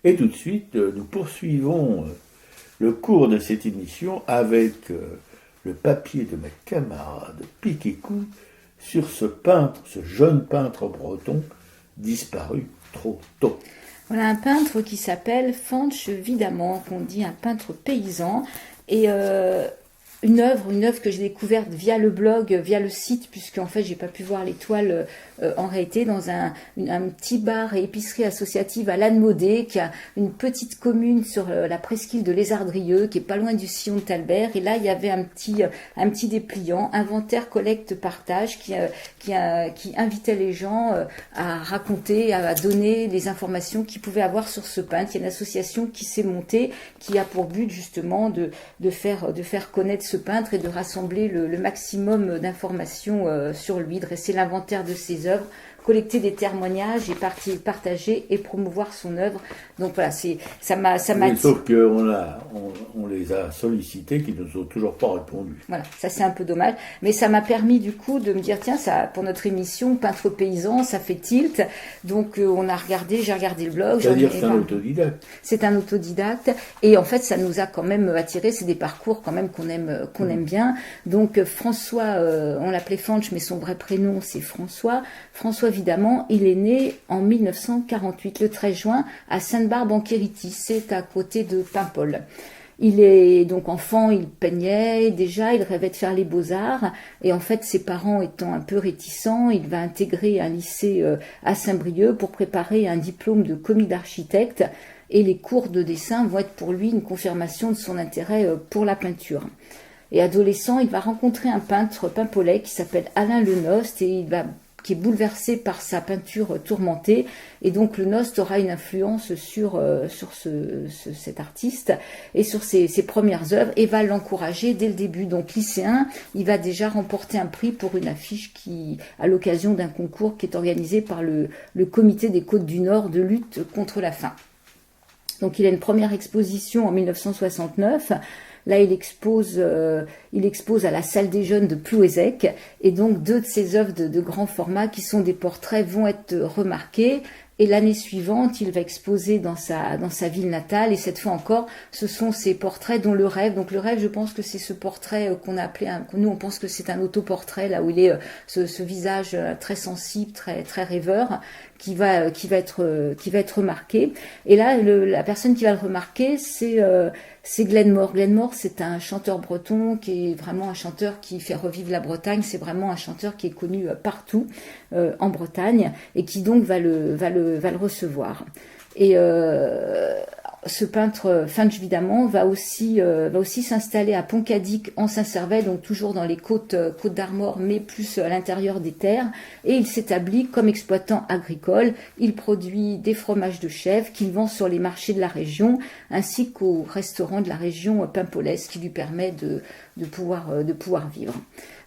Et tout de suite, nous poursuivons le cours de cette émission avec le papier de ma camarade Piquécou sur ce peintre, ce jeune peintre breton disparu trop tôt. Voilà un peintre qui s'appelle Fanch Vidamant, qu'on dit un peintre paysan, et une œuvre que j'ai découverte via le blog, via le site, puisqu'en fait j'ai pas pu voir les toiles en réalité, dans un petit bar et épicerie associative à Lannemaudet, qui a une petite commune sur la presqu'île de Lézardrieux, qui est pas loin du sillon de Talbert. Et là il y avait un petit dépliant, inventaire, collecte, partage, qui invitait les gens à raconter, à donner les informations qu'ils pouvaient avoir sur ce peintre. Il y a une association qui s'est montée, qui a pour but justement de faire connaître ce peintre et de rassembler le maximum d'informations sur lui, dresser l'inventaire de ses œuvres, collecter des témoignages et partager et promouvoir son œuvre. Donc voilà, ça m'a sauf qu'on les a sollicités, qui ne nous ont toujours pas répondu. Voilà, ça c'est un peu dommage, mais ça m'a permis du coup de me dire tiens, ça pour notre émission peintre paysan, ça fait tilt. Donc j'ai regardé le blog. C'est-à-dire c'est un autodidacte. C'est un autodidacte et en fait ça nous a quand même attiré. C'est des parcours quand même qu'on aime bien. Donc François, on l'appelait Fanch, mais son vrai prénom c'est François Vidamant. Il est né en 1948, le 13 juin, à Sainte-Barbe-en-Quéritie, c'est à côté de Paimpol. Il est donc enfant, il peignait déjà, il rêvait de faire les beaux-arts, et en fait ses parents étant un peu réticents, il va intégrer un lycée à Saint-Brieuc pour préparer un diplôme de commis d'architecte, et les cours de dessin vont être pour lui une confirmation de son intérêt pour la peinture. Et adolescent, il va rencontrer un peintre paimpolais qui s'appelle Alain Lenost, et qui est bouleversé par sa peinture tourmentée, et donc le Nost aura une influence sur cet artiste et sur ses premières œuvres, et va l'encourager dès le début. Donc lycéen, il va déjà remporter un prix pour une affiche à l'occasion d'un concours qui est organisé par le Comité des Côtes du Nord de lutte contre la faim. Donc il a une première exposition en 1969. Là, il expose à la salle des jeunes de Plouézec, et donc 2 de ses œuvres de grand format, qui sont des portraits, vont être remarqués. Et l'année suivante, il va exposer dans sa ville natale, et cette fois encore, ce sont ces portraits dont le rêve. Donc le rêve, je pense que c'est ce portrait qu'on a appelé, nous on pense que c'est un autoportrait, là où il est ce visage très sensible, très très rêveur, qui va être remarqué. Et là, la personne qui va le remarquer, c'est Glenn Mort. Glenn Mort, c'est un chanteur breton qui est vraiment un chanteur qui fait revivre la Bretagne. C'est vraiment un chanteur qui est connu partout en Bretagne, et qui donc va le recevoir. Et ce peintre Fanch Vidamant va aussi s'installer à Pontcadic en Saint-Servais, donc toujours dans les côtes d'Armor, mais plus à l'intérieur des terres, et il s'établit comme exploitant agricole. Il produit des fromages de chèvre qu'il vend sur les marchés de la région, ainsi qu'aux restaurants de la région paimpolaise, qui lui permet de pouvoir vivre.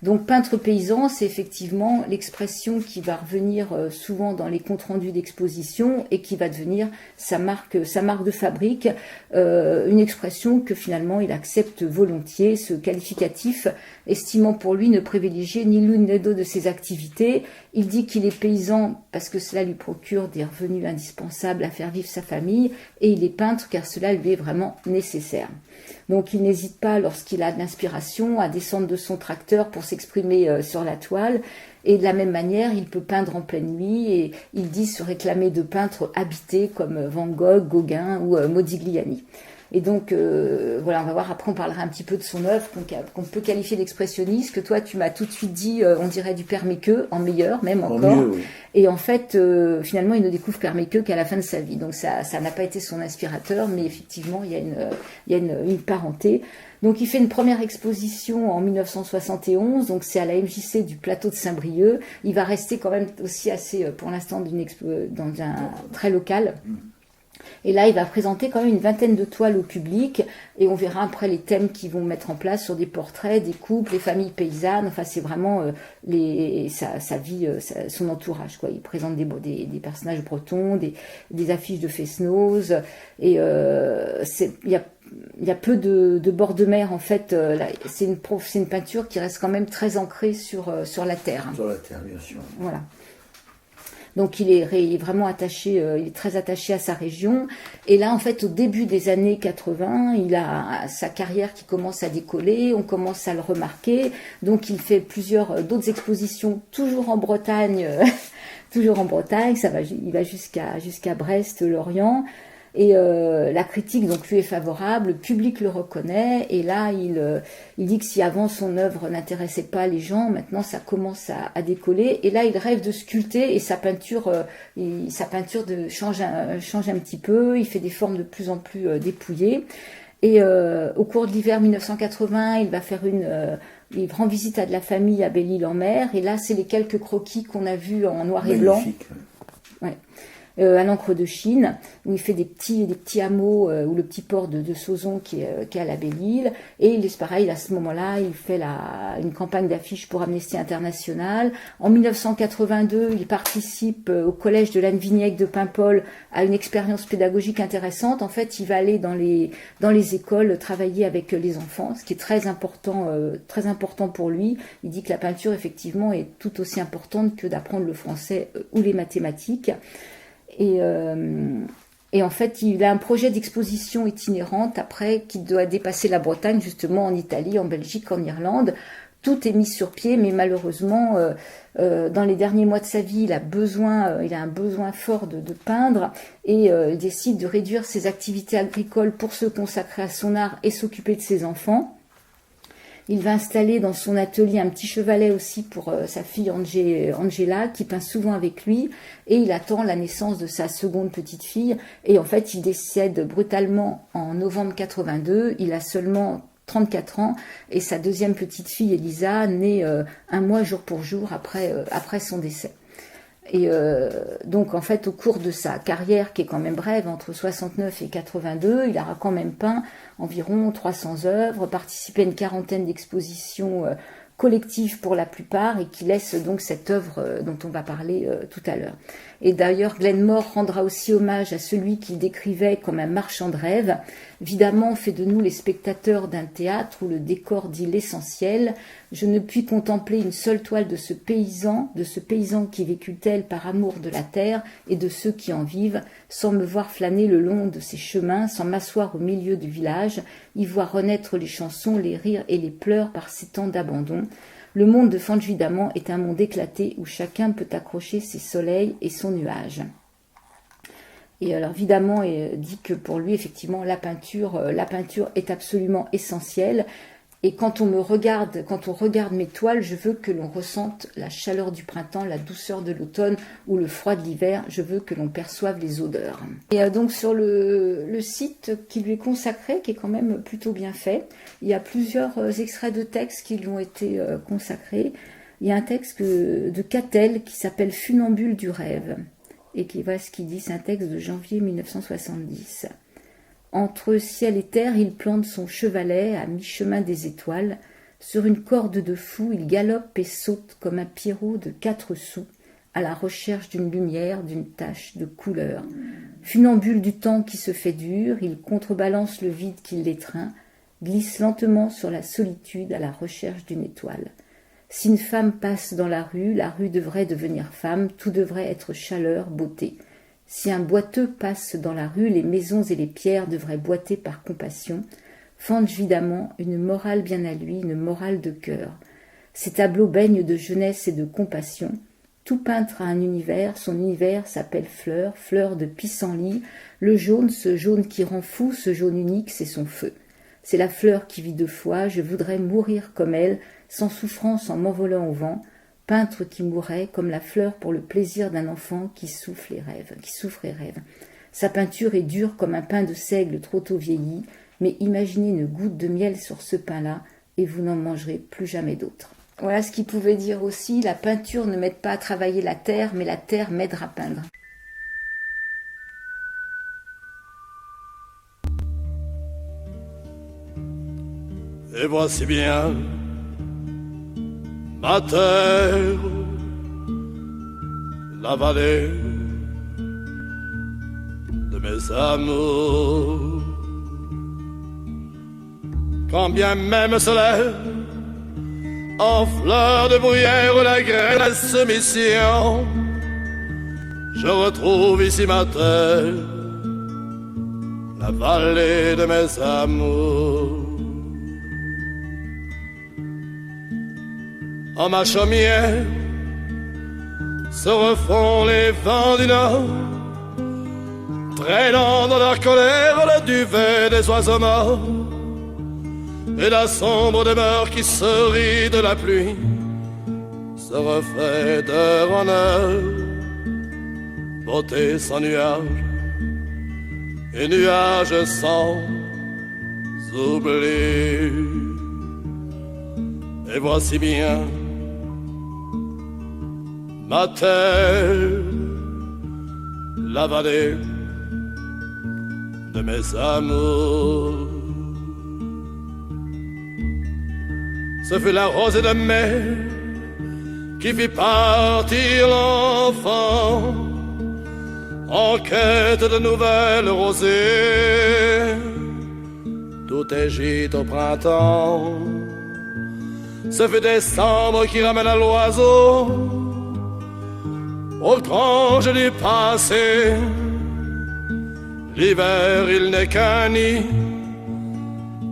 Donc peintre paysan, c'est effectivement l'expression qui va revenir souvent dans les comptes rendus d'exposition, et qui va devenir sa marque de fabrique, une expression que finalement il accepte volontiers, ce qualificatif, estimant pour lui ne privilégier ni l'une ni l'autre de ses activités. Il dit qu'il est paysan parce que cela lui procure des revenus indispensables à faire vivre sa famille, et il est peintre car cela lui est vraiment nécessaire. Donc il n'hésite pas, lorsqu'il a de l'inspiration, à descendre de son tracteur pour s'exprimer sur la toile, et de la même manière il peut peindre en pleine nuit, et il dit se réclamer de peintres habités comme Van Gogh, Gauguin ou Modigliani. Et donc, voilà, on va voir, après on parlera un petit peu de son œuvre, qu'on peut qualifier d'expressionniste, que toi tu m'as tout de suite dit, on dirait du Perméqueux, en meilleur, même encore. Mieux, oui. Et en fait, finalement, il ne découvre Perméqueux qu'à la fin de sa vie. Donc ça n'a pas été son inspirateur, mais effectivement, il y a une parenté. Donc il fait une première exposition en 1971, donc c'est à la MJC du plateau de Saint-Brieuc. Il va rester quand même aussi assez, pour l'instant, dans un très local. Et là, il va présenter quand même une vingtaine de toiles au public, et on verra après les thèmes qu'ils vont mettre en place sur des portraits, des couples, les familles paysannes. Enfin, c'est vraiment sa vie, son entourage, quoi. Il présente des personnages bretons, des affiches de Fesnoz, et il y a peu de bords de mer, en fait. Là, c'est une peinture qui reste quand même très ancrée sur la terre. Sur la terre, bien sûr. Voilà. Donc il est vraiment attaché, il est très attaché à sa région. Et là, en fait, au début des années 80, il a sa carrière qui commence à décoller, on commence à le remarquer. Donc il fait plusieurs d'autres expositions, toujours en Bretagne, toujours en Bretagne. Il va jusqu'à Brest, Lorient. Et la critique donc lui est favorable, le public le reconnaît, et là il dit que si avant son œuvre n'intéressait pas les gens, maintenant ça commence à décoller, et là il rêve de sculpter, et sa peinture change un petit peu, il fait des formes de plus en plus dépouillées, et au cours de l'hiver 1980, il rend visite à de la famille à Belle-Île-en-Mer, et là c'est les quelques croquis qu'on a vus en noir et blanc. Ouais. À l'encre de Chine, où il fait des petits hameaux, ou le petit port de Sauzon qui est à la Belle-Île. Et il est pareil, à ce moment-là, il fait une campagne d'affiches pour Amnesty International. En 1982, il participe au collège de l'Anne Vignac de Paimpol à une expérience pédagogique intéressante. En fait, il va aller dans les écoles travailler avec les enfants, ce qui est très important pour lui. Il dit que la peinture, effectivement, est tout aussi importante que d'apprendre le français ou les mathématiques. Et en fait, il a un projet d'exposition itinérante après qui doit dépasser la Bretagne, justement en Italie, en Belgique, en Irlande. Tout est mis sur pied, mais malheureusement, dans les derniers mois de sa vie, il a un besoin fort de peindre, et il décide de réduire ses activités agricoles pour se consacrer à son art et s'occuper de ses enfants. Il va installer dans son atelier un petit chevalet aussi pour sa fille Angela, qui peint souvent avec lui, et il attend la naissance de sa seconde petite fille, et en fait il décède brutalement en novembre 82, il a seulement 34 ans, et sa deuxième petite fille Elisa naît un mois jour pour jour après son décès. Et donc en fait au cours de sa carrière qui est quand même brève, entre 69 et 82, il aura quand même peint environ 300 œuvres, participé à une quarantaine d'expositions collectives pour la plupart, et qui laisse donc cette œuvre dont on va parler tout à l'heure. Et d'ailleurs Glenn Moore rendra aussi hommage à celui qu'il décrivait comme un marchand de rêves. Évidemment, on fait de nous les spectateurs d'un théâtre où le décor dit l'essentiel. Je ne puis contempler une seule toile de ce paysan qui vécut tel par amour de la terre et de ceux qui en vivent, sans me voir flâner le long de ses chemins, sans m'asseoir au milieu du village, y voir renaître les chansons, les rires et les pleurs par ces temps d'abandon. Le monde de Fanj Daman est un monde éclaté où chacun peut accrocher ses soleils et son nuage. Et alors évidemment, il dit que pour lui, effectivement, la peinture est absolument essentielle. Et quand on regarde mes toiles, je veux que l'on ressente la chaleur du printemps, la douceur de l'automne ou le froid de l'hiver. Je veux que l'on perçoive les odeurs. Et donc sur le site qui lui est consacré, qui est quand même plutôt bien fait, il y a plusieurs extraits de textes qui lui ont été consacrés. Il y a un texte de Catel qui s'appelle Funambule du rêve. Et qui voit ce qu'il dit, c'est un texte de janvier 1970. Entre ciel et terre, il plante son chevalet à mi-chemin des étoiles. Sur une corde de fou, il galope et saute comme un Pierrot de 4 sous, à la recherche d'une lumière, d'une tache de couleur. Funambule du temps qui se fait dur, il contrebalance le vide qui l'étreint, glisse lentement sur la solitude à la recherche d'une étoile. Si une femme passe dans la rue devrait devenir femme, tout devrait être chaleur, beauté. Si un boiteux passe dans la rue, les maisons et les pierres devraient boiter par compassion. Fanj Daman, une morale bien à lui, une morale de cœur. Ses tableaux baignent de jeunesse et de compassion. Tout peintre a un univers, son univers s'appelle fleur, fleur de pissenlit. Le jaune, ce jaune qui rend fou, ce jaune unique, c'est son feu. C'est la fleur qui vit 2 fois, je voudrais mourir comme elle, sans souffrance en m'envolant au vent. Peintre qui mourrait comme la fleur pour le plaisir d'un enfant qui souffre et rêve. Sa peinture est dure comme un pain de seigle trop tôt vieilli, mais imaginez une goutte de miel sur ce pain-là et vous n'en mangerez plus jamais d'autre. Voilà ce qu'il pouvait dire aussi, la peinture ne m'aide pas à travailler la terre, mais la terre m'aide à peindre. Et voici bien ma terre, la vallée de mes amours. Quand bien même se lève en fleurs de bruyère la graine à soumission, je retrouve ici ma terre, la vallée de mes amours. En ma chaumière se refont les vents du nord, traînant dans leur colère le duvet des oiseaux morts, et la sombre demeure qui se rit de la pluie se refait d'heure en heure, beauté sans nuage et nuage sans oubli. Et voici bien ma terre, la vallée de mes amours. Ce fut la rosée de mai qui fit partir l'enfant en quête de nouvelles rosées. Tout est gîte au printemps. Ce fut décembre qui ramena l'oiseau aux granges du passé. L'hiver, il n'est qu'un nid,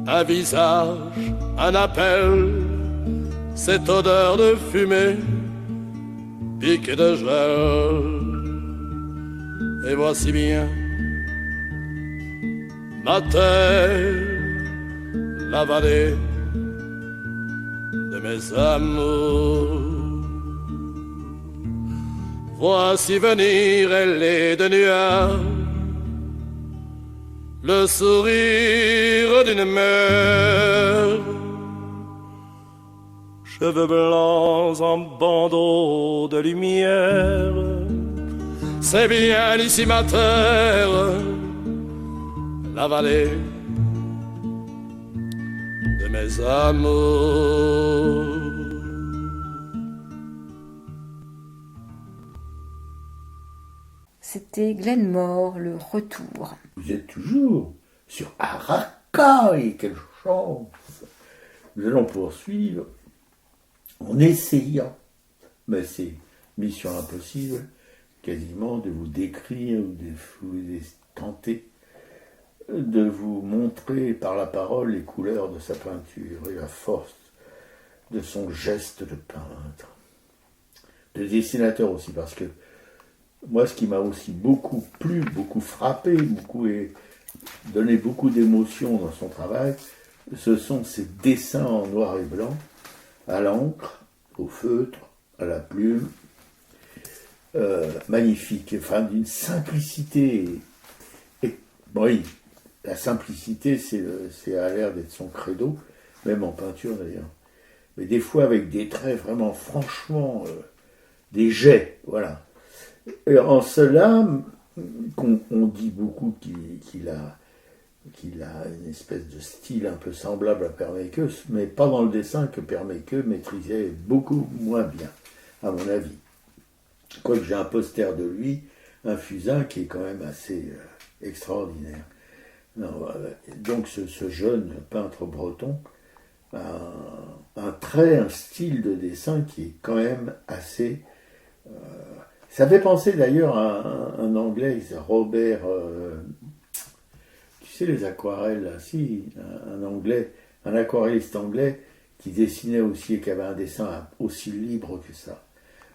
un visage, un appel, cette odeur de fumée, pique de gel. Et voici bien ma terre, la vallée de mes amours. Voici venir ailée de nuages, le sourire d'une mère, cheveux blancs en bandeau de lumière. C'est bien ici ma terre, la vallée de mes amours. C'était Glenmore, le retour. Vous êtes toujours sur Arakai, quelle chance! Nous allons poursuivre en essayant, mais c'est mission impossible, quasiment de vous décrire ou de vous tenter de vous montrer par la parole les couleurs de sa peinture et la force de son geste de peintre, de dessinateur aussi, parce que moi, ce qui m'a aussi beaucoup plu, beaucoup frappé, donné beaucoup d'émotions dans son travail, ce sont ses dessins en noir et blanc, à l'encre, au feutre, à la plume, magnifique, enfin d'une simplicité. Et, oui, la simplicité, c'est à l'air d'être son credo, même en peinture d'ailleurs. Mais des fois avec des traits vraiment, franchement, des jets, voilà. Et en cela, on dit beaucoup qu'il a une espèce de style un peu semblable à Perméqueux, mais pas dans le dessin, que Perméqueux maîtrisait beaucoup moins bien, à mon avis. Quoique j'ai un poster de lui, un fusain qui est quand même assez extraordinaire. Donc ce jeune peintre breton a un trait, un style de dessin qui est quand même assez... ça fait penser d'ailleurs à un Anglais, Robert... tu sais les aquarelles, là, si, un Anglais, un aquarelliste anglais qui dessinait aussi et qui avait un dessin aussi libre que ça.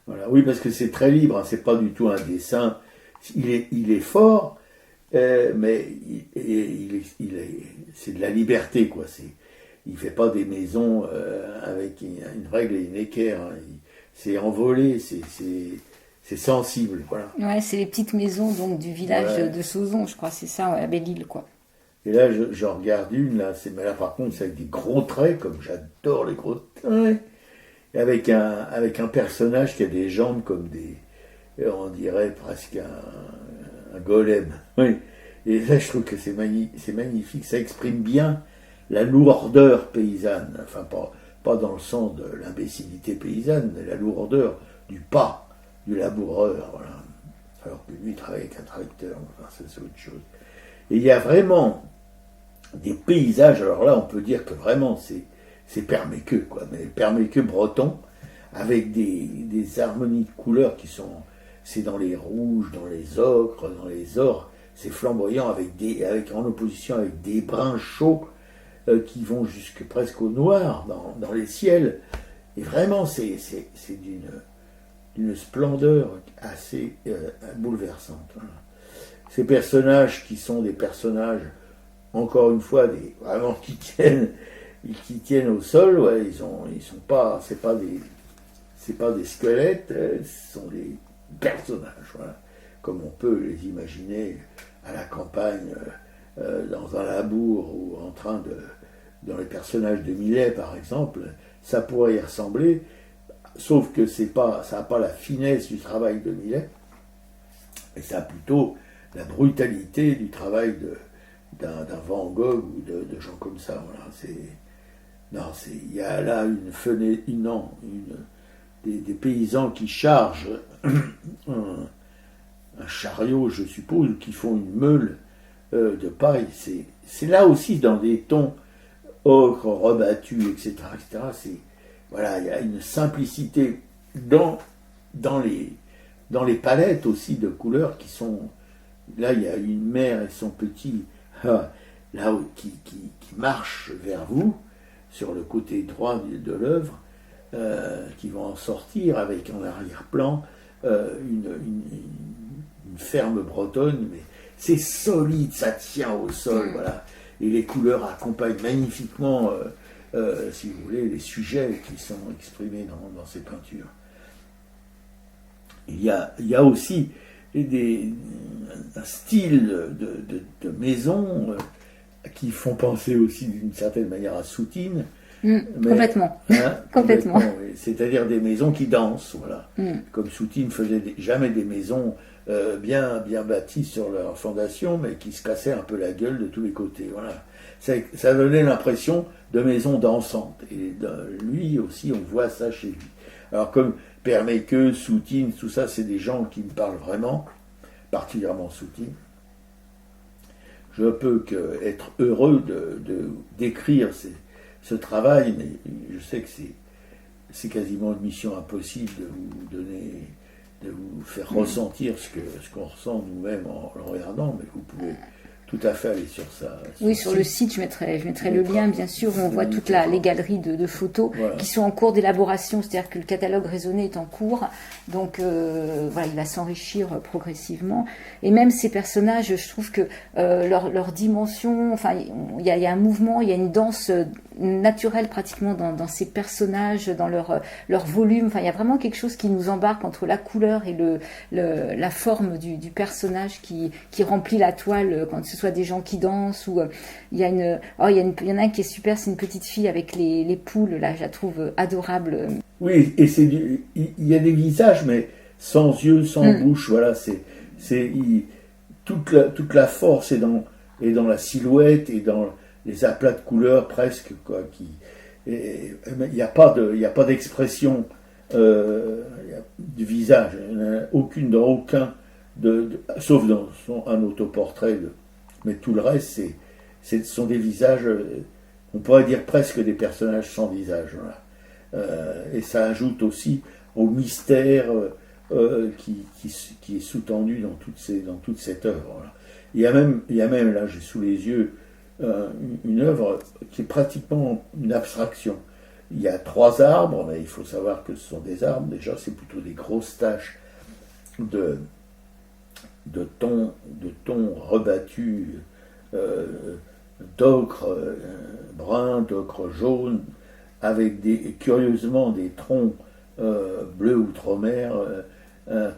Voilà. Oui, parce que c'est très libre, hein, c'est pas du tout un dessin. Il est fort, mais c'est de la liberté, quoi. Il fait pas des maisons avec une règle et une équerre. Hein. C'est envolé, c'est sensible, voilà. Ouais, c'est les petites maisons donc du village de Sauzon, je crois, c'est ça, à Belle-Île, quoi. Et là, je regarde une, là, mais là par contre, c'est avec des gros traits, comme j'adore les gros traits, et avec un personnage qui a des jambes comme on dirait presque un golem. Oui. Et là, je trouve que c'est magnifique, ça exprime bien la lourdeur paysanne, enfin pas dans le sens de l'imbécilité paysanne, mais la lourdeur du pas, du laboureur, voilà. Alors que lui, il travaille avec un tracteur, enfin, c'est autre chose. Et il y a vraiment des paysages, alors là, on peut dire que vraiment, c'est Perméqueux, quoi, mais Perméqueux breton, avec des harmonies de couleurs qui sont... c'est dans les rouges, dans les ocres, dans les ors, c'est flamboyant en opposition avec des bruns chauds qui vont jusque presque au noir dans les ciels. Et vraiment, c'est d'une splendeur assez bouleversante. Voilà. Ces personnages qui sont des personnages, encore une fois, vraiment qui tiennent au sol, ouais, ils sont pas, c'est pas des squelettes, ce sont des personnages, voilà, comme on peut les imaginer à la campagne, dans un labour ou dans les personnages de Millet par exemple, ça pourrait y ressembler, sauf que ça n'a pas la finesse du travail de Millet, mais ça a plutôt la brutalité du travail d'un Van Gogh ou de gens comme ça. Voilà. Il y a là des paysans qui chargent un chariot, je suppose, qui font une meule de paille. C'est là aussi dans des tons ocre, rebattus, etc. Voilà, il y a une simplicité dans les palettes aussi de couleurs qui sont. Là, il y a une mère et son petit qui marchent vers vous sur le côté droit de l'œuvre, qui vont en sortir avec en arrière-plan une ferme bretonne, mais c'est solide, ça tient au sol, voilà. Et les couleurs accompagnent magnifiquement, si vous voulez, les sujets qui sont exprimés dans ces peintures. Il y a aussi un style de maison qui font penser aussi d'une certaine manière à Soutine. Complètement. Complètement. Oui. C'est-à-dire des maisons qui dansent, voilà. Comme Soutine faisait jamais des maisons bien bâties sur leur fondation, mais qui se cassaient un peu la gueule de tous les côtés. Voilà. Ça donnait l'impression de maisons dansantes. Et lui aussi, on voit ça chez lui. Alors comme Père Mequeux, Soutine, tout ça, c'est des gens qui me parlent vraiment, particulièrement Soutine. Je peux être heureux de d'écrire ce travail, mais je sais que c'est quasiment une mission impossible de vous faire ressentir ce qu'on ressent nous-mêmes en le regardant, mais vous pouvez tout à fait aller sur ça. Oui, sur le site, je mettrai le lien, bien sûr, où on voit toutes les galeries de photos qui sont en cours d'élaboration, c'est-à-dire que le catalogue raisonné est en cours, donc voilà, il va s'enrichir progressivement. Et même ces personnages, je trouve que leur dimension, enfin, il y a un mouvement, il y a une danse naturelle pratiquement dans ces personnages, dans leur volume. Enfin, il y a vraiment quelque chose qui nous embarque entre la couleur et la forme du personnage qui remplit la toile, quand ce soit des gens qui dansent ou il y en a un qui est super, c'est une petite fille avec les poules, là, je la trouve adorable. Oui, et il y a des visages, mais sans yeux, sans bouche, voilà, toute la force est dans la silhouette et dans les aplats de couleurs presque, quoi, il n'y a pas d'expression du visage, il n'y en a aucune dans aucun, sauf dans un autoportrait, mais tout le reste, ce sont des visages, on pourrait dire presque des personnages sans visage, voilà. Et ça ajoute aussi au mystère qui est sous-tendu dans toute cette œuvre. Voilà. Il y a même, là j'ai sous les yeux, une œuvre qui est pratiquement une abstraction. Il y a 3 arbres, mais il faut savoir que ce sont des arbres, déjà c'est plutôt des grosses taches de tons rebattus, d'ocre brun, d'ocre jaune, avec curieusement des troncs bleus outre-mer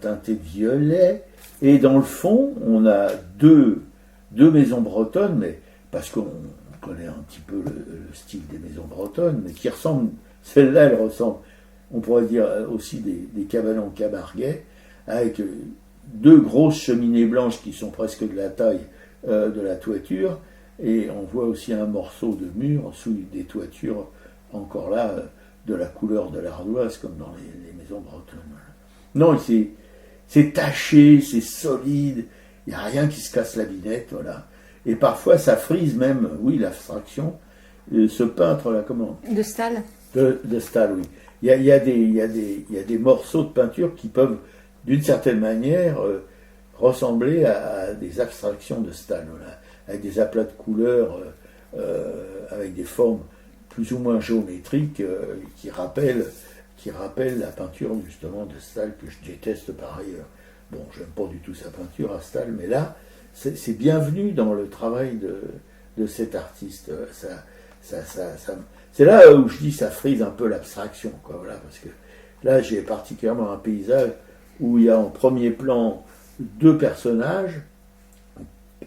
teintés de violet. Et dans le fond, on a deux maisons bretonnes, mais parce qu'on connaît un petit peu le style des maisons bretonnes, mais qui ressemblent, celle-là, elle ressemble, on pourrait dire aussi des cabanons camarguais, avec 2 grosses cheminées blanches qui sont presque de la taille de la toiture, et on voit aussi un morceau de mur sous des toitures, encore là, de la couleur de l'ardoise, comme dans les maisons bretonnes. Non, c'est taché, c'est solide, il n'y a rien qui se casse la binette, voilà. Et parfois, ça frise même, oui, l'abstraction. Ce peintre-là, comment ? De Stahl. De Stahl, oui. Il y a des morceaux de peinture qui peuvent d'une certaine manière, ressemblaient à des abstractions de Stahl, voilà, avec des aplats de couleurs, avec des formes plus ou moins géométriques qui rappellent la peinture justement de Stahl, que je déteste par ailleurs. Bon, j'aime pas du tout sa peinture à Stahl, mais là, c'est bienvenu dans le travail de cet artiste. C'est là où je dis ça frise un peu l'abstraction, quoi, voilà, parce que là, j'ai particulièrement un paysage où il y a en premier plan deux personnages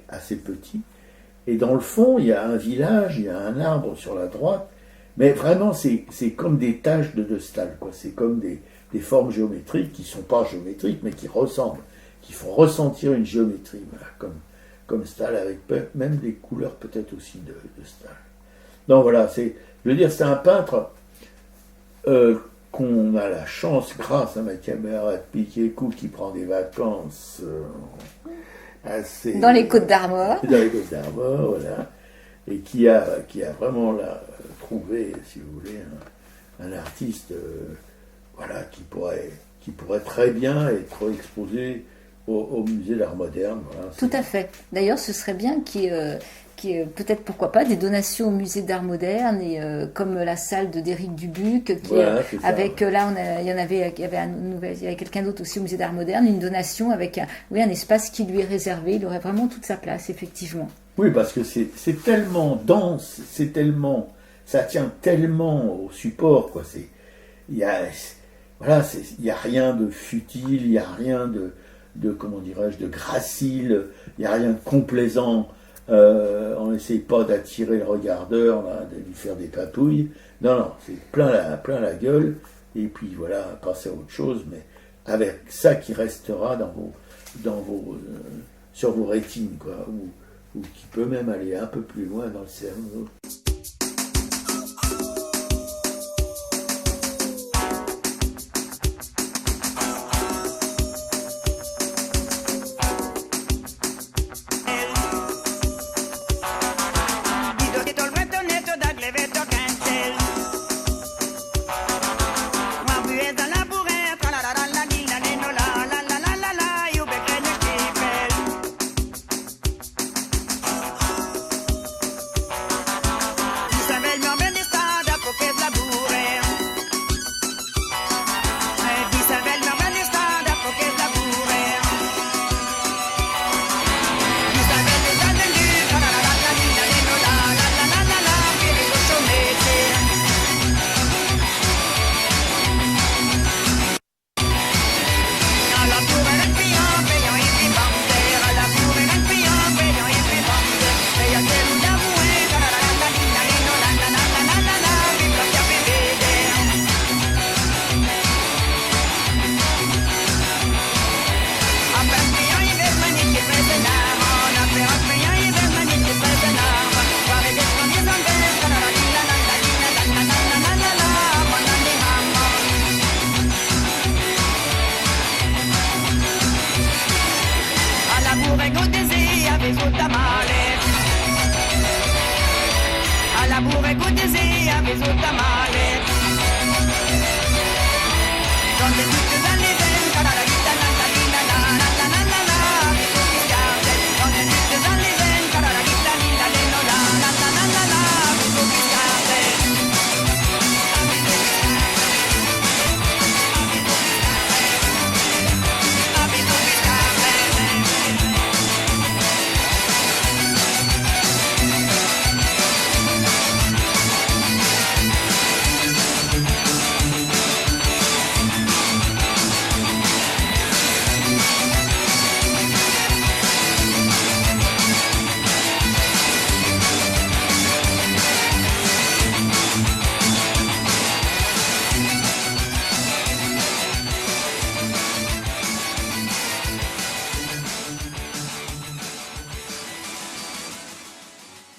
assez petits, et dans le fond, il y a un village, il y a un arbre sur la droite, mais vraiment, c'est comme des taches de Stahl, quoi. C'est comme des formes géométriques qui ne sont pas géométriques, mais qui ressemblent, qui font ressentir une géométrie, voilà, comme Stahl, avec même des couleurs peut-être aussi de Stahl. Donc voilà, je veux dire, c'est un peintre qu'on a la chance, grâce à ma camarade Piquet-Cou, qui prend des vacances assez... Dans les Côtes d'Armor. Dans les Côtes d'Armor, voilà. Et qui a vraiment là, trouvé, si vous voulez, un artiste voilà, qui pourrait très bien être exposé au musée d'art moderne. Voilà. Tout à fait. D'ailleurs, ce serait bien qu'il y ait peut-être, pourquoi pas, des donations au musée d'art moderne, et comme la salle de d'Éric Dubuc, qui voilà, avec là il y avait quelqu'un d'autre aussi au musée d'art moderne, une donation avec un espace qui lui est réservé. Il aurait vraiment toute sa place, effectivement. Oui, parce que c'est tellement dense, ça tient tellement au support, quoi. Il y a rien de futile, il y a rien de comment dirais-je, de gracile, il y a rien de complaisant. On n'essaye pas d'attirer le regardeur, là, de lui faire des papouilles. Non, c'est plein la gueule. Et puis voilà, passer à autre chose, mais avec ça qui restera sur vos rétines, quoi, ou qui peut même aller un peu plus loin dans le cerveau.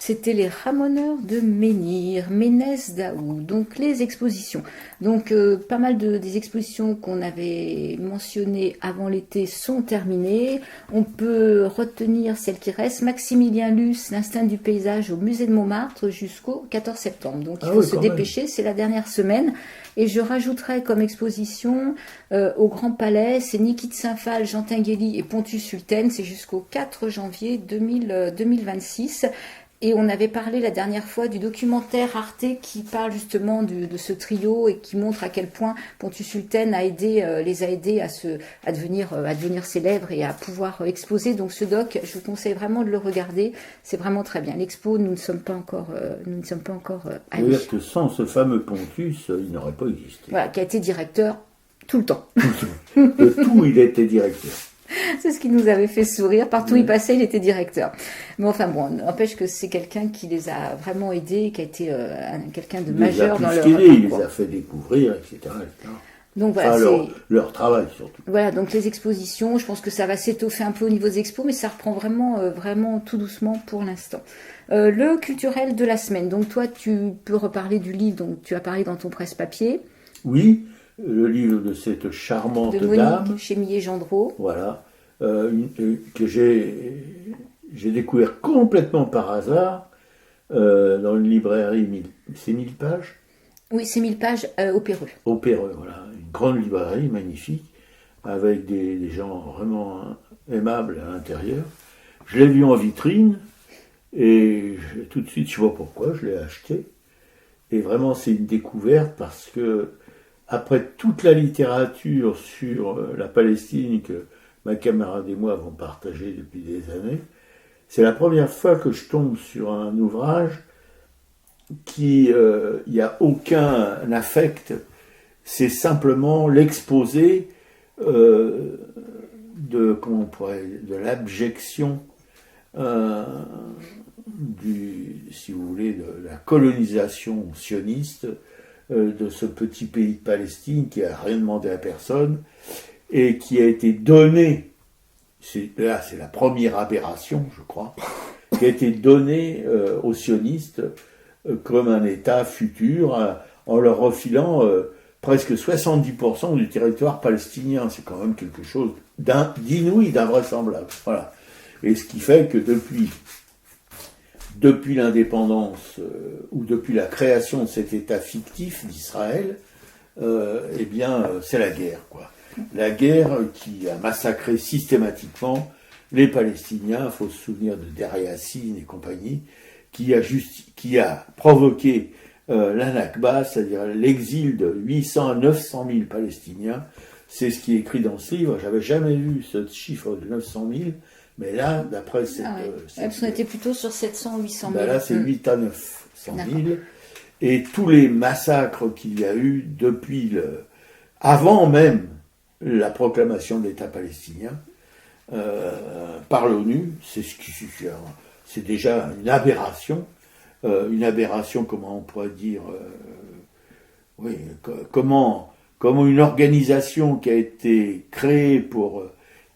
C'était les Ramoneurs de Menhir, Ménès Daou. Donc les expositions. Donc pas mal des expositions qu'on avait mentionnées avant l'été sont terminées. On peut retenir celles qui restent. Maximilien Luce, L'instinct du paysage au musée de Montmartre jusqu'au 14 septembre. Donc il faut se dépêcher, c'est la dernière semaine. Et je rajouterai comme exposition au Grand Palais, c'est Niki de Saint-Phal, Jean Tinguely et Pontus Sulten. C'est jusqu'au 4 janvier 2026. Et on avait parlé la dernière fois du documentaire Arte qui parle justement de ce trio et qui montre à quel point Pontus Sulten les a aidés à devenir célèbres et à pouvoir exposer. Donc ce doc, je vous conseille vraiment de le regarder. C'est vraiment très bien. L'expo, nous ne sommes pas encore allés. C'est-à-dire que sans ce fameux Pontus, il n'aurait pas existé. Voilà, qui a été directeur tout le temps. De tout, il était directeur. C'est ce qui nous avait fait sourire. Partout où il passait, il était directeur. Mais enfin bon, n'empêche que c'est quelqu'un qui les a vraiment aidés, qui a été quelqu'un de majeur dans leur parcours. Il les a fait découvrir, etc. Donc voilà, leur travail surtout. Voilà, donc les expositions, je pense que ça va s'étoffer un peu au niveau des expos, mais ça reprend vraiment tout doucement pour l'instant. Le culturel de la semaine. Donc toi, tu peux reparler du livre dont tu as parlé dans ton presse-papier. Oui. Le livre de cette charmante de Monique dame, Chémillet-Gendreau, voilà, que j'ai découvert complètement par hasard dans une librairie. C'est 1000 pages. Oui, c'est 1000 pages au Péreux. Au Péreux, voilà, une grande librairie magnifique avec des gens vraiment aimables à l'intérieur. Je l'ai vu en vitrine et tout de suite, je vois pourquoi, je l'ai acheté. Et vraiment, c'est une découverte parce que après toute la littérature sur la Palestine que ma camarade et moi avons partagée depuis des années, c'est la première fois que je tombe sur un ouvrage qui, il n'y a aucun affect, c'est simplement l'exposé de l'abjection si vous voulez, de la colonisation sioniste de ce petit pays de Palestine qui n'a rien demandé à personne et qui a été donné, c'est la première aberration, je crois, qui a été donné aux sionistes comme un État futur en leur refilant presque 70% du territoire palestinien. C'est quand même quelque chose d'inouï, d'invraisemblable. Voilà. Et ce qui fait que depuis l'indépendance ou depuis la création de cet État fictif d'Israël, c'est la guerre, quoi. La guerre qui a massacré systématiquement les Palestiniens. Il faut se souvenir de Der Yassin et compagnie, qui a provoqué la Nakba, c'est-à-dire l'exil de 800 à 900 000 Palestiniens. C'est ce qui est écrit dans ce livre. J'avais jamais vu ce chiffre de 900 000. Mais là, d'après cette... parce qu'on était plutôt sur 700 ou 800 000. Là, c'est 8 à 900 000. Et tous les massacres qu'il y a eu avant même la proclamation de l'État palestinien par l'ONU, c'est déjà une aberration. Comment on pourrait dire... comment une organisation qui a été créée pour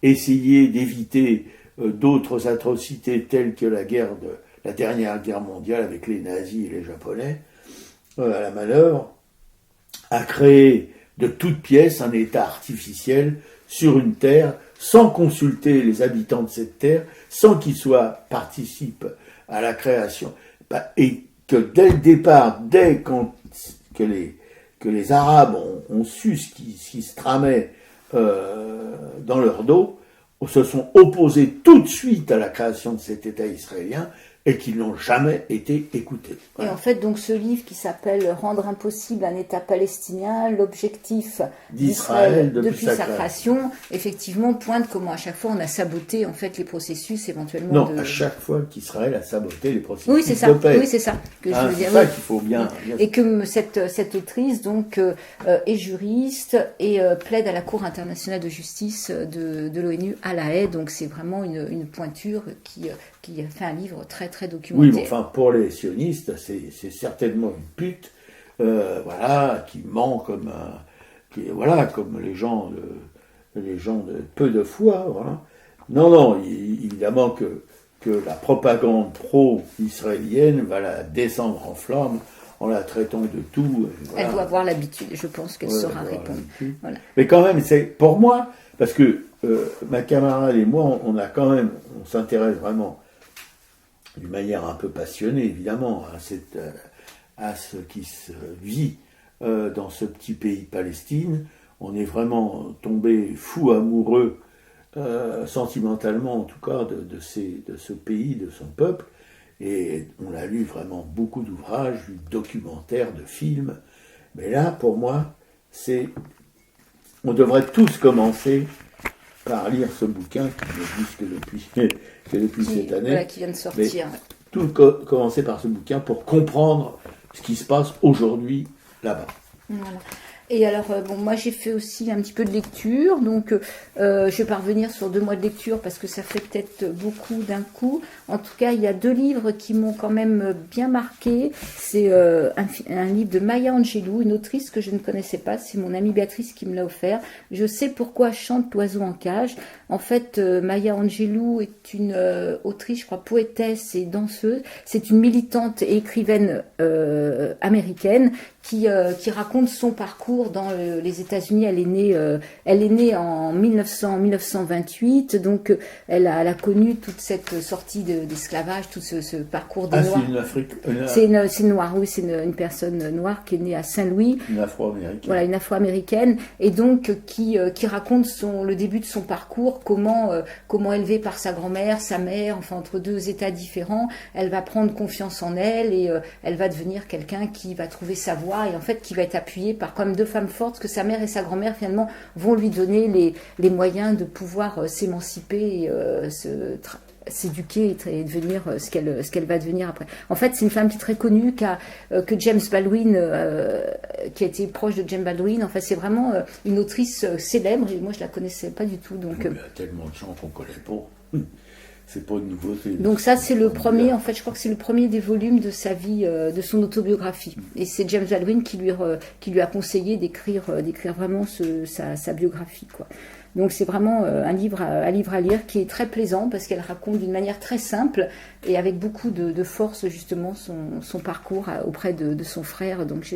essayer d'éviter d'autres atrocités telles que la dernière guerre mondiale avec les nazis et les japonais, à la manœuvre, a créé de toutes pièces un État artificiel sur une terre, sans consulter les habitants de cette terre, sans qu'ils participent à la création. Et que dès le départ, que les Arabes ont su ce qui se tramait dans leur dos, se sont opposés tout de suite à la création de cet État israélien et qui n'ont jamais été écoutés. Voilà. Et en fait, donc, ce livre qui s'appelle « Rendre impossible un État palestinien, l'objectif d'Israël depuis sa création », effectivement, pointe comment à chaque fois on a saboté en fait les processus éventuellement. Non, à chaque fois qu'Israël a saboté les processus de paix. Oui, c'est ça que je veux dire. C'est ça qu'il faut bien. Et que cette autrice donc est juriste et plaide à la Cour internationale de justice de l'ONU à La Haye. Donc c'est vraiment une pointure qui a fait un livre très très documenté. Oui, mais enfin pour les sionistes, c'est certainement une pute, qui ment comme les gens de peu de foi. Voilà. Non, évidemment que que la propagande pro-israélienne va la descendre en flammes en la traitant de tout. Voilà. Elle doit avoir l'habitude, je pense qu'elle saura répondre. Voilà. Mais quand même, c'est pour moi, parce que ma camarade et moi, on s'intéresse vraiment d'une manière un peu passionnée, évidemment, à ce qui se vit dans ce petit pays Palestine. On est vraiment tombé fou amoureux, sentimentalement en tout cas, de ce pays, de son peuple. Et on a lu vraiment beaucoup d'ouvrages, de documentaires, de films. Mais là, pour moi, on devrait tous commencer par lire ce bouquin qui n'existe que depuis cette année. Voilà, qui vient de sortir. Tout commencer par ce bouquin pour comprendre ce qui se passe aujourd'hui là-bas. Voilà. Et alors, moi j'ai fait aussi un petit peu de lecture, donc je vais pas revenir sur 2 mois de lecture parce que ça fait peut-être beaucoup d'un coup. En tout cas, il y a 2 livres qui m'ont quand même bien marqué. C'est un livre de Maya Angelou, une autrice que je ne connaissais pas, c'est mon amie Béatrice qui me l'a offert. Je sais pourquoi chante l'oiseau en cage. En fait, Maya Angelou est une autrice, je crois, poétesse et danseuse. C'est une militante et écrivaine américaine qui raconte son parcours dans les États-Unis. Elle est née en 1928, donc elle a connu toute cette sortie d'esclavage, tout ce parcours des Noirs. C'est une noire, oui, c'est une personne noire qui est née à Saint-Louis. Une Afro-américaine. Voilà, une Afro-américaine, et donc qui raconte le début de son parcours, comment élevée par sa grand-mère, sa mère, enfin entre 2 états différents, elle va prendre confiance en elle et elle va devenir quelqu'un qui va trouver sa voie et en fait qui va être appuyée par quand même 2 femmes fortes, que sa mère et sa grand-mère finalement vont lui donner les moyens de pouvoir s'émanciper et s'éduquer et devenir ce qu'elle va devenir après. En fait, c'est une femme qui est très connue, que James Baldwin, qui a été proche de James Baldwin. En fait, c'est vraiment une autrice célèbre et moi je la connaissais pas du tout. Donc il y a tellement de gens qu'on connaît pas. C'est pas une nouveauté. Donc ça, c'est le premier, en fait, je crois que c'est le premier des volumes de sa vie, de son autobiographie. Et c'est James Baldwin qui lui a conseillé d'écrire vraiment sa biographie, quoi. Donc c'est vraiment un livre à lire qui est très plaisant parce qu'elle raconte d'une manière très simple et avec beaucoup de force justement son parcours auprès de son frère, donc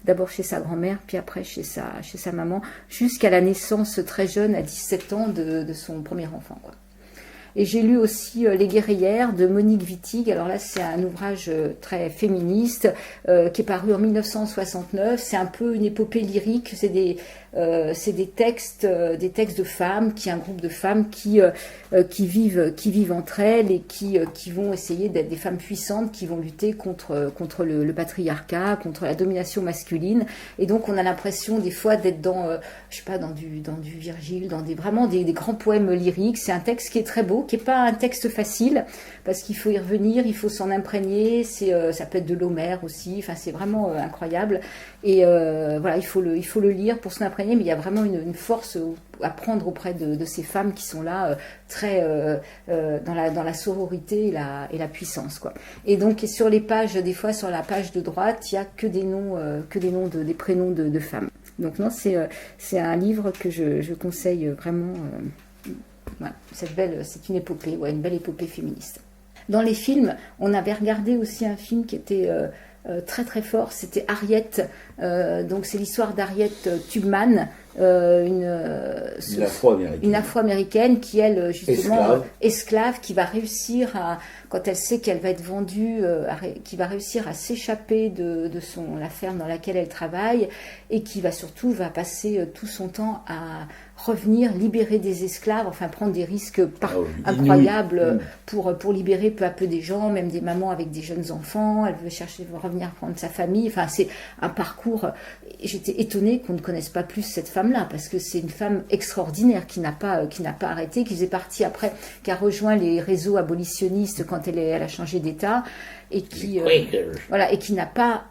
d'abord chez sa grand-mère, puis après chez sa maman, jusqu'à la naissance très jeune, à 17 ans, de son premier enfant, quoi. Et j'ai lu aussi Les Guerrières de Monique Wittig. Alors là, c'est un ouvrage très féministe qui est paru en 1969. C'est un peu une épopée lyrique. C'est des textes de femmes, un groupe de femmes qui vivent entre elles et qui vont essayer d'être des femmes puissantes, qui vont lutter contre le patriarcat, contre la domination masculine. Et donc, on a l'impression des fois d'être dans du Virgile, dans vraiment des grands poèmes lyriques. C'est un texte qui est très beau, qui n'est pas un texte facile, parce qu'il faut y revenir, il faut s'en imprégner, ça peut être de l'Homère aussi, enfin c'est vraiment incroyable, et voilà, il faut le lire pour s'en imprégner, mais il y a vraiment une force à prendre auprès de ces femmes qui sont là, très dans la sororité et la puissance, quoi. Et donc sur les pages, des fois sur la page de droite, il n'y a que des noms des prénoms de femmes. Donc non, c'est un livre que je conseille vraiment. Voilà, c'est une épopée, une belle épopée féministe. Dans les films, on avait regardé aussi un film qui était très très fort, c'était Harriet. Donc c'est l'histoire d'Harriet Tubman, une Afro-américaine qui, elle, justement, esclave, qui va réussir quand elle sait qu'elle va être vendue, qui va réussir à s'échapper de la ferme dans laquelle elle travaille, et qui va passer tout son temps à revenir, libérer des esclaves, enfin prendre des risques incroyables pour libérer peu à peu des gens, même des mamans avec des jeunes enfants. Elle veut revenir prendre sa famille. Enfin, c'est un parcours. J'étais étonnée qu'on ne connaisse pas plus cette femme-là, parce que c'est une femme extraordinaire qui n'a pas arrêté, qui faisait partie après, qui a rejoint les réseaux abolitionnistes quand elle a changé d'État, et qui n'a pas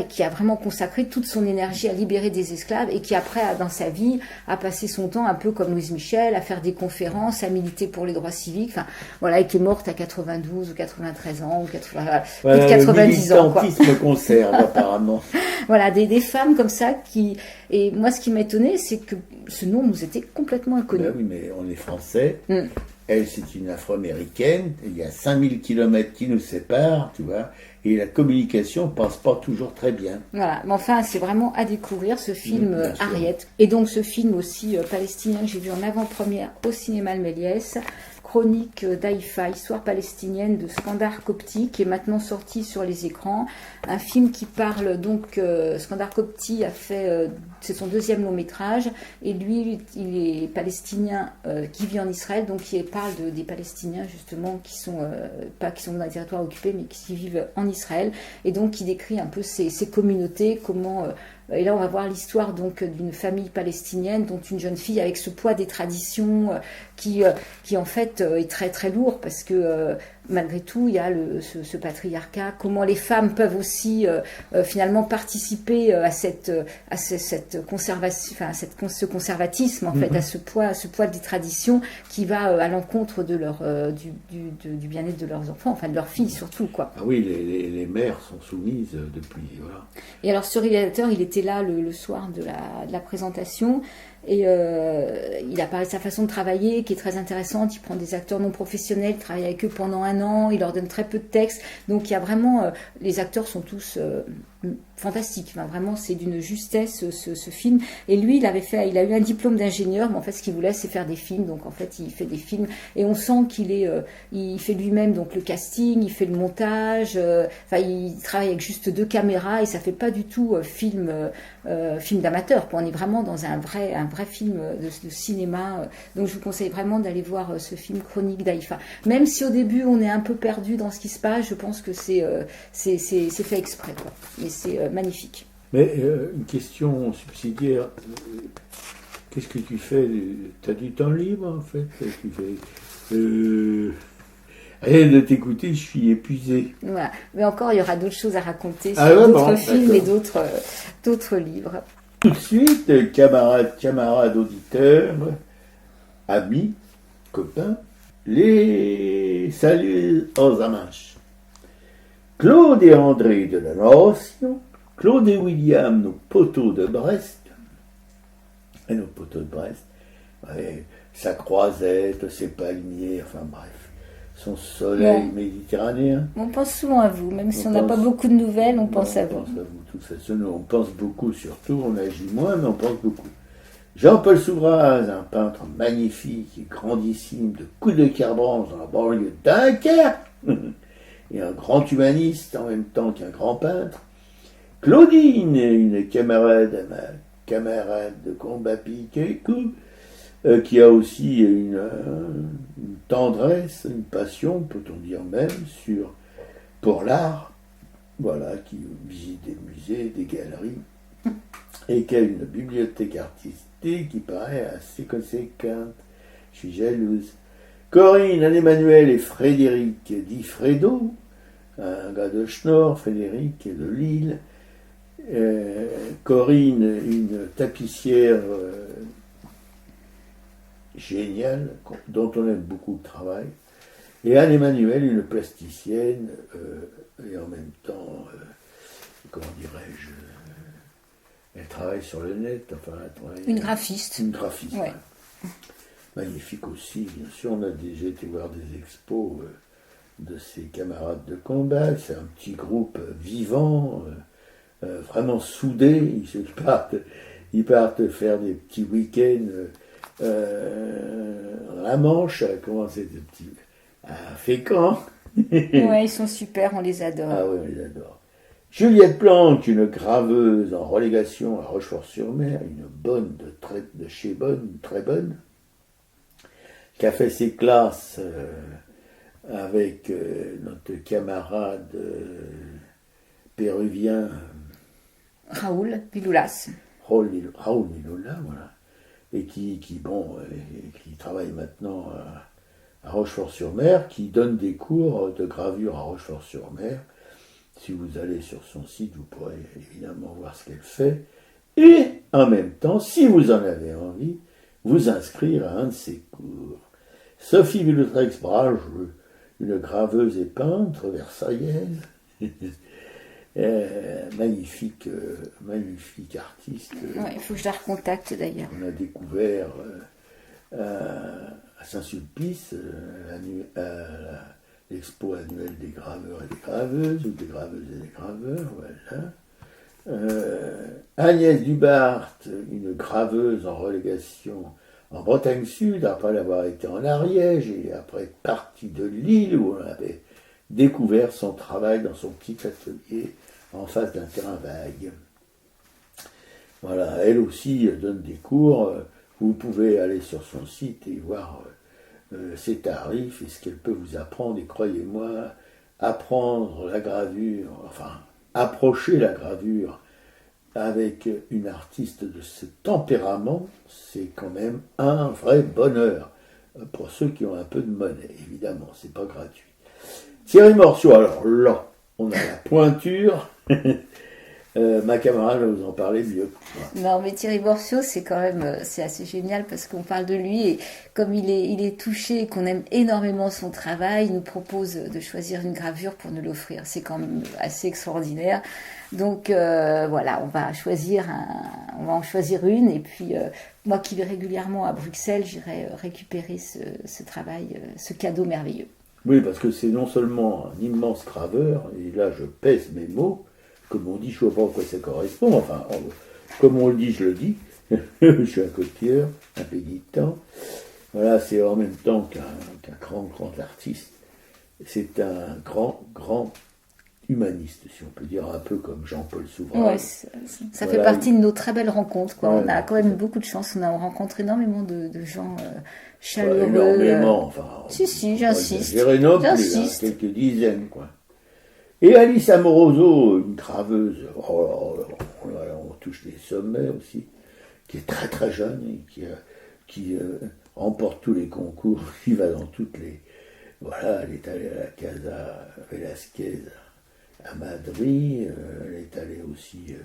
qui a vraiment consacré toute son énergie à libérer des esclaves, et qui après dans sa vie a passé son temps un peu comme Louise Michel à faire des conférences, à militer pour les droits civiques, enfin voilà, et qui est morte à 92 ou 93 ans ou 90 ans, quoi. Le militantisme conserve apparemment. Voilà, des femmes comme ça qui, et moi ce qui m'a étonné, c'est que ce nom nous était complètement inconnu. Ben oui, mais on est français. Elle, c'est une Afro-Américaine. Il y a 5000 kilomètres qui nous séparent, tu vois. Et la communication passe pas toujours très bien. Voilà, mais enfin, c'est vraiment à découvrir ce film bien sûr. Harriet. Et donc ce film aussi palestinien que j'ai vu en avant-première au cinéma Le Méliès, Chronique d'Haïfa, histoire palestinienne de Skandar Kopti, qui est maintenant sorti sur les écrans. Un film qui parle donc, Skandar Kopti a fait, c'est son deuxième long métrage, et lui, il est palestinien qui vit en Israël, donc il parle des Palestiniens justement qui sont pas qui sont dans les territoires occupés, mais qui vivent en Israël, et donc il décrit un peu ces communautés, comment et là on va voir l'histoire donc d'une famille palestinienne, dont une jeune fille avec ce poids des traditions qui en fait est très très lourd, parce que malgré tout il y a ce patriarcat, comment les femmes peuvent aussi finalement participer à cette conservation, enfin ce conservatisme en fait, à ce poids des traditions qui va à l'encontre de leur du bien-être de leurs enfants, enfin de leurs filles surtout, quoi. Ah oui, les mères sont soumises depuis, voilà. Et alors ce réalisateur, il était là le soir de la présentation, et il a parlé de sa façon de travailler qui est très intéressante. Il prend des acteurs non professionnels, il travaille avec eux pendant 1 an, il leur donne très peu de texte, donc il y a vraiment les acteurs sont tous fantastique. Enfin, vraiment, c'est d'une justesse ce film. Et lui, il a eu un diplôme d'ingénieur, mais en fait, ce qu'il voulait, c'est faire des films. Donc, en fait, il fait des films et on sent il fait lui-même donc le casting, il fait le montage. Enfin, il travaille avec juste 2 caméras et ça fait pas du tout film d'amateur. On est vraiment dans un vrai film de cinéma. Donc, je vous conseille vraiment d'aller voir ce film Chronique d'Haïfa. Même si au début, on est un peu perdu dans ce qui se passe, je pense que c'est fait exprès, quoi. Mais c'est magnifique. Mais une question subsidiaire, qu'est-ce que tu fais? Tu as du temps libre en fait? Tu fais, rien de t'écouter, je suis épuisé. Voilà. Mais encore, il y aura d'autres choses à raconter sur ouais, d'autres films et d'autres livres. Tout de suite, camarades auditeurs, amis, copains, les saluts aux Amaches. Claude et André de la Nation, Claude et William, nos poteaux de Brest, ouais, sa croisette, ses palmiers, enfin bref, son soleil méditerranéen. On pense souvent à vous, même si on n'a pas beaucoup de nouvelles, on pense à vous. On pense à vous, de toute façon, on pense beaucoup surtout, on agit moins, mais on pense beaucoup. Jean-Paul Souvraz, un peintre magnifique et grandissime de coups de Carbranche dans la banlieue de Dunkerque, et un grand humaniste en même temps qu'un grand peintre. Claudine, une camarade de combat piqué, qui a aussi une tendresse, une passion, peut-on dire même, pour l'art, voilà, qui visite des musées, des galeries, et qui a une bibliothèque artistique qui paraît assez conséquente. Je suis jalouse. Corinne, Anne-Emmanuel et Frédéric, dit Fredo, un gars de Schnorr, Frédéric de Lille. Corinne, une tapissière géniale, dont on aime beaucoup le travail. Et Anne-Emmanuel, une plasticienne, et en même temps, comment dirais-je, elle travaille sur le net, enfin, une graphiste. Une graphiste, ouais. Magnifique aussi, bien sûr. On a déjà été voir des expos de ses camarades de combat. C'est un petit groupe vivant, vraiment soudé. Ils partent faire des petits week-ends dans la Manche. Comment c'est, des petits à Fécamp. Ouais, ils sont super, on les adore. Ah oui, on les adore. Juliette Planck, une graveuse en relégation à Rochefort-sur-Mer, une bonne de chez bonne, très bonne, qui a fait ses classes avec notre camarade péruvien Raoul Viloulas. Raoul Viloulas, voilà, et qui travaille maintenant à Rochefort-sur-Mer, qui donne des cours de gravure à Rochefort-sur-Mer. Si vous allez sur son site, vous pourrez évidemment voir ce qu'elle fait. Et en même temps, si vous en avez envie, vous inscrire à un de ses cours. Sophie Villotrex-Brage, une graveuse et peintre versaillaise, magnifique artiste. Ouais, il faut que je la recontacte d'ailleurs. On a découvert à Saint-Sulpice, l'expo annuelle des graveurs et des graveuses, ou des graveuses et des graveurs, voilà. Agnès Dubart, une graveuse en relégation en Bretagne Sud, après avoir été en Ariège et après être partie de Lille où on avait découvert son travail dans son petit atelier en face d'un terrain vague. Voilà, elle aussi donne des cours. Vous pouvez aller sur son site et voir ses tarifs et ce qu'elle peut vous apprendre. Et croyez-moi, apprendre la gravure, enfin, approcher la gravure avec une artiste de ce tempérament, c'est quand même un vrai bonheur. Pour ceux qui ont un peu de monnaie, évidemment, c'est pas gratuit. Thierry Morceau, alors là, on a la pointure. Ma camarade va vous en parler mieux. Non, mais Thierry Morceau, c'est quand même, c'est assez génial parce qu'on parle de lui et comme il est touché et qu'on aime énormément son travail, il nous propose de choisir une gravure pour nous l'offrir. C'est quand même assez extraordinaire. Donc voilà, on va en choisir une et puis moi qui vais régulièrement à Bruxelles, j'irai récupérer ce travail, ce cadeau merveilleux. Oui, parce que c'est non seulement un immense graveur, et là je pèse mes mots, comme on dit, je ne sais pas à quoi ça correspond, enfin, comme on le dit, je le dis, je suis un copieur, un pénitent, voilà, c'est en même temps qu'un grand artiste, c'est un grand humaniste, si on peut dire, un peu comme Jean-Paul Souverain. Ouais, ça fait partie de nos très belles rencontres, quoi. Ouais, on a quand même beaucoup de chance, on a rencontré énormément de gens chaleureux. Énormément, enfin. Si, j'insiste. J'insiste. Quelques dizaines, quoi. Et Alice Amoroso, une graveuse, on touche les sommets aussi, qui est très très jeune et qui remporte tous les concours, qui va dans toutes les... Voilà, elle est allée à la Casa Velasquez à Madrid, elle est allée aussi...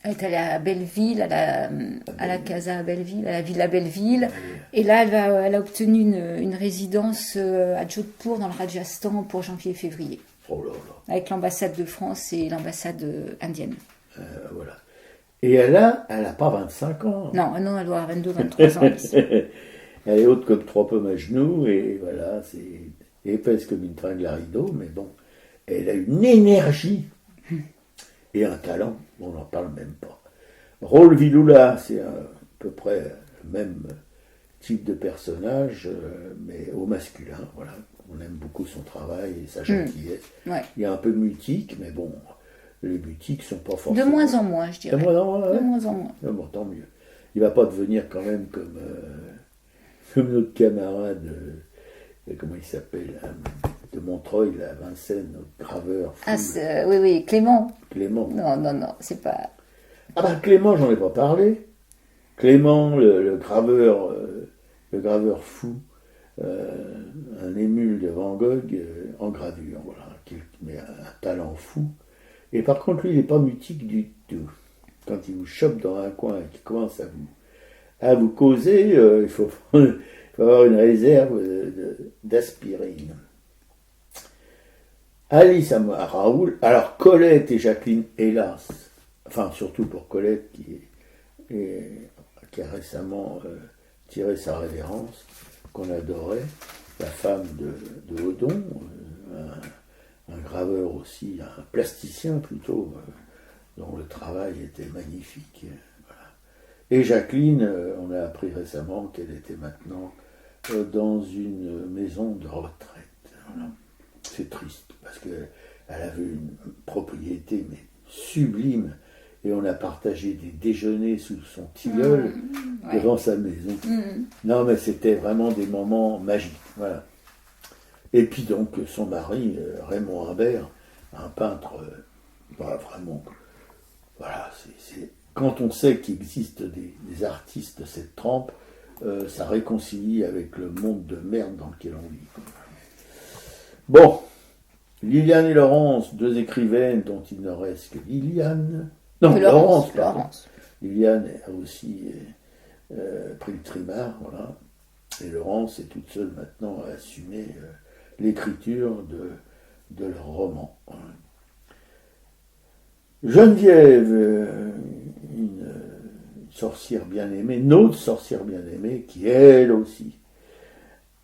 Elle est allée à Belleville, à la Casa à Belleville, à la Villa Belleville. Et là, elle a obtenu une résidence à Jodhpur, dans le Rajasthan, pour janvier-février. Oh là là. Avec l'ambassade de France et l'ambassade indienne. Voilà. Et elle a pas 25 ans. Non, elle doit avoir 22, 23 ans. Elle est haute comme 3 pommes à genoux, et voilà, c'est épaisse comme une tringle à rideau, mais bon, elle a une énergie et un talent, on n'en parle même pas. Raoul Viloula, c'est à peu près le même type de personnage, mais au masculin, voilà. On aime beaucoup son travail et sa gentillesse. Ouais. Il y a un peu de mutique, mais bon, les mutiques sont pas forcément... De moins en moins, je dirais. De moins en moins, ouais. De moins en moins. Ah bon, tant mieux. Il ne va pas devenir quand même comme notre camarade, comment il s'appelle, de Montreuil, là, Vincennes, notre graveur. Oui, Clément. Clément. Non, c'est pas... Ah ben Clément, j'en ai pas parlé. Clément, le graveur fou, un émule de Van Gogh en gravure, voilà, mais un talent fou. Et par contre, lui, il n'est pas mutique du tout. Quand il vous chope dans un coin et qu'il commence à vous causer, il faut avoir une réserve d'aspirine. Alice à Raoul, alors Colette et Jacqueline, hélas, enfin surtout pour Colette qui a récemment tiré sa révérence, qu'on adorait, la femme de Hodon, un graveur aussi, un plasticien plutôt, dont le travail était magnifique. Voilà. Et Jacqueline, on a appris récemment qu'elle était maintenant dans une maison de retraite. Voilà. C'est triste, parce qu'elle avait une propriété mais sublime, et on a partagé des déjeuners sous son tilleul devant sa maison. Non, mais c'était vraiment des moments magiques. Voilà. Et puis donc son mari, Raymond Imbert, un peintre vraiment... Voilà, quand on sait qu'il existe des artistes de cette trempe, ça réconcilie avec le monde de merde dans lequel on vit. Bon, Liliane et Laurence, 2 écrivaines dont il ne reste que Liliane. Non, Laurence. Liliane a aussi pris le trimar, voilà. Et Laurence est toute seule maintenant à assumer l'écriture de leur roman. Geneviève, une sorcière bien-aimée, notre sorcière bien-aimée, qui elle aussi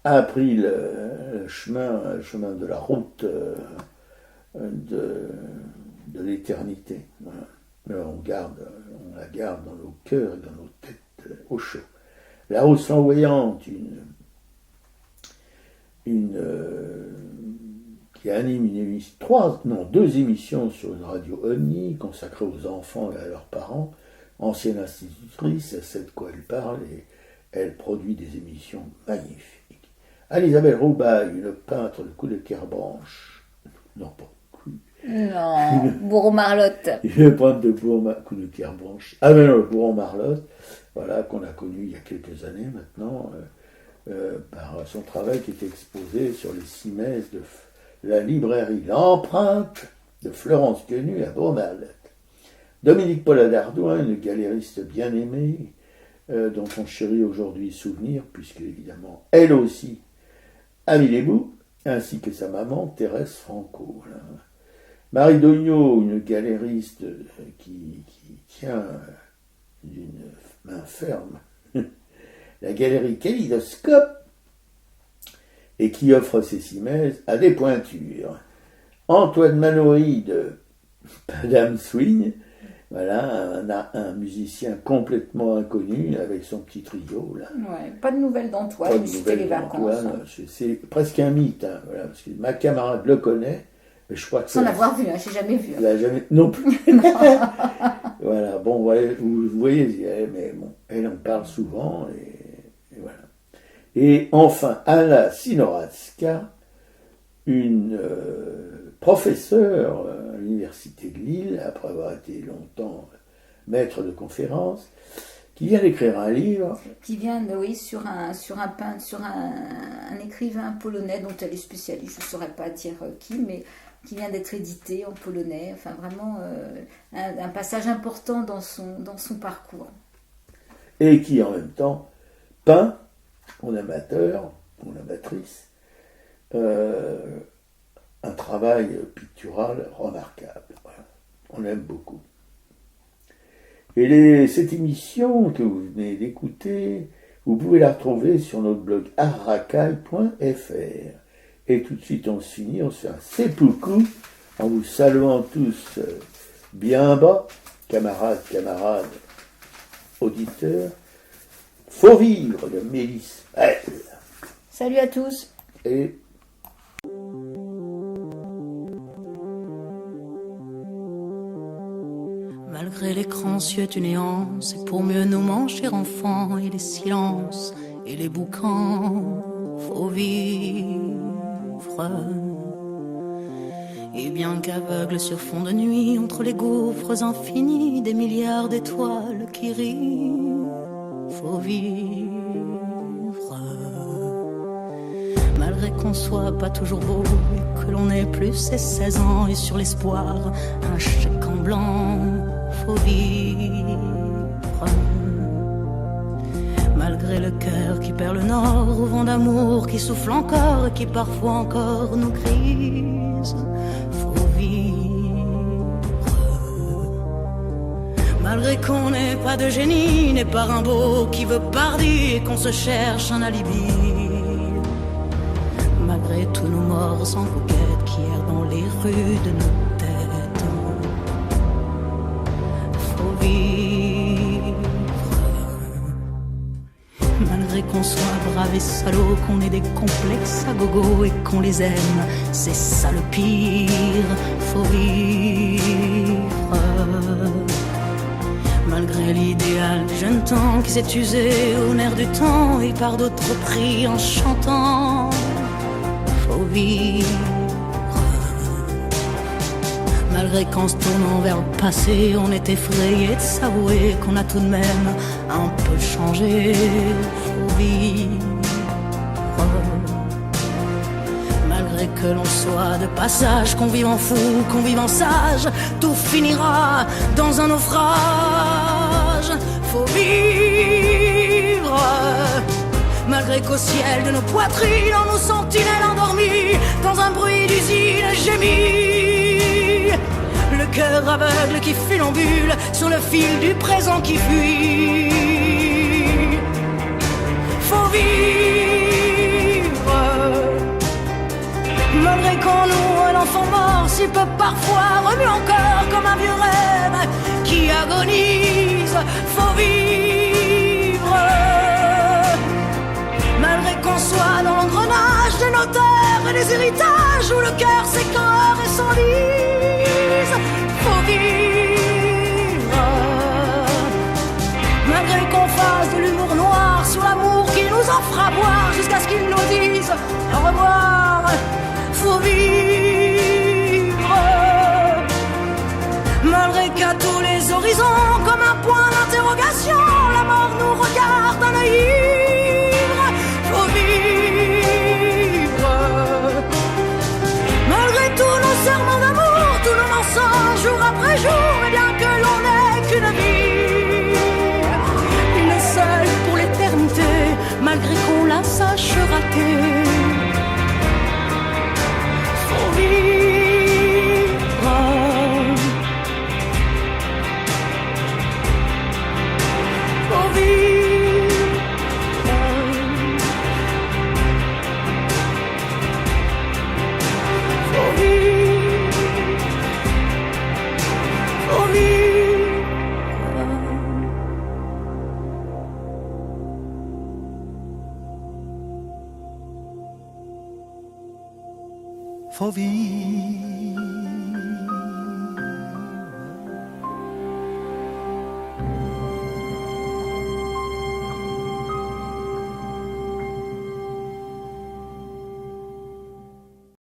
a pris le chemin de la route de l'éternité. Voilà. Mais on la garde dans nos cœurs et dans nos têtes au chaud. La Rose flamboyante, qui anime deux émissions sur une radio Omni consacrée aux enfants et à leurs parents, ancienne institutrice, elle sait de quoi elle parle et elle produit des émissions magnifiques. Elisabeth Roubaille, une peintre de coup de Kerbranche, non pas non, Bourron-Marlotte. Une peintre de coup de Kerbranche, Bourron-Marlotte, voilà, qu'on a connu il y a quelques années maintenant, par son travail qui est exposé sur les cimaises de la librairie L'Empreinte de Florence Quenu à Bourron-Marlotte. Dominique Paula Dardouin, une galériste bien aimée, dont on chérit aujourd'hui souvenir, puisque évidemment, elle aussi a mis les bouts, ainsi que sa maman, Thérèse Franco. Là. Marie Dognaud, une galériste qui tient d'une main ferme la galerie Kaléidoscope et qui offre ses cimaises à des pointures. Antoine Manoury de Madame Swing, voilà, un musicien complètement inconnu avec son petit trio. Là. Ouais, pas de nouvelles d'Antoine, c'était les vacances. C'est presque un mythe, hein, voilà, parce que ma camarade le connaît, mais je crois que sans l'avoir vu, hein, j'ai jamais vu. Elle jamais, non plus. Voilà, bon, vous voyez, mais bon, elle en parle souvent, et voilà. Et enfin, Anna Sinoratska, une professeure à l'université de Lille, après avoir été longtemps maître de conférence, qui vient d'écrire un livre. Qui vient, oui, sur un écrivain polonais dont elle est spécialiste, je ne saurais pas dire qui, mais qui vient d'être édité en polonais. Enfin, vraiment un passage important dans son parcours. Et qui, en même temps, peint, en amateur, ou amatrice, un travail pictural remarquable. Voilà. On aime beaucoup. Et cette émission que vous venez d'écouter, vous pouvez la retrouver sur notre blog arracaille.fr. Et tout de suite, on se finit, on se fait un seppuku en vous saluant tous bien bas, camarades, auditeurs. Faut vivre de Mélisse. Salut à tous. Et malgré l'écran cieux tu néant, c'est pour mieux nous manger enfants et les silences et les boucans, faut vivre. Et bien qu'aveugle sur fond de nuit, entre les gouffres infinis, des milliards d'étoiles qui rient, faut vivre. Malgré qu'on soit pas toujours beau et que l'on ait plus ses 16 ans et sur l'espoir, un chèque en blanc, faut vivre. Malgré le cœur qui perd le nord, au vent d'amour qui souffle encore et qui parfois encore nous grise, faut vivre. Malgré qu'on n'ait pas de génie, n'est pas Rimbaud qui veut Pardi et qu'on se cherche un alibi. Malgré tous nos morts sans coquette qui errent dans les rues de nos têtes, faut vivre. Malgré qu'on soit brave et salaud, qu'on ait des complexes à gogo et qu'on les aime, c'est ça le pire, faut vivre. Malgré l'idéal du jeune temps qui s'est usé au nerf du temps et par d'autres pris en chantant, faut vivre. Malgré qu'en se tournant vers le passé, on est effrayé de s'avouer qu'on a tout de même un peu changé, faut vivre. Malgré que l'on soit de passage, qu'on vive en fou, qu'on vive en sage, tout finira dans un naufrage, faut vivre. Malgré qu'au ciel de nos poitrines, en nos sentinelles endormies, dans un bruit d'usine gémit, le cœur aveugle qui funambule sur le fil du présent qui fuit. Faut vivre, malgré qu'en nous un enfant mort si peu parfois remue encore comme un vieux rêve qui agonise. Faut vivre, malgré qu'on soit dans l'engrenage des notaires et des héritages où le cœur s'écœure et s'enlise. Faut vivre, malgré qu'on fasse de l'humour noir sur l'amour qui nous en fera boire jusqu'à ce qu'ils nous disent au revoir. Faut vivre, malgré qu'à tous les horizons, comme un point d'interrogation, la mort nous regarde d'un œil ivre. Faut vivre, malgré tous nos serments d'amour, tous nos mensonges, jour après jour, et bien que l'on n'ait qu'une vie, une seule pour l'éternité, malgré qu'on la sache rater. Faut vivre, faut vivre, faut vivre, faut vivre. Faut vivre.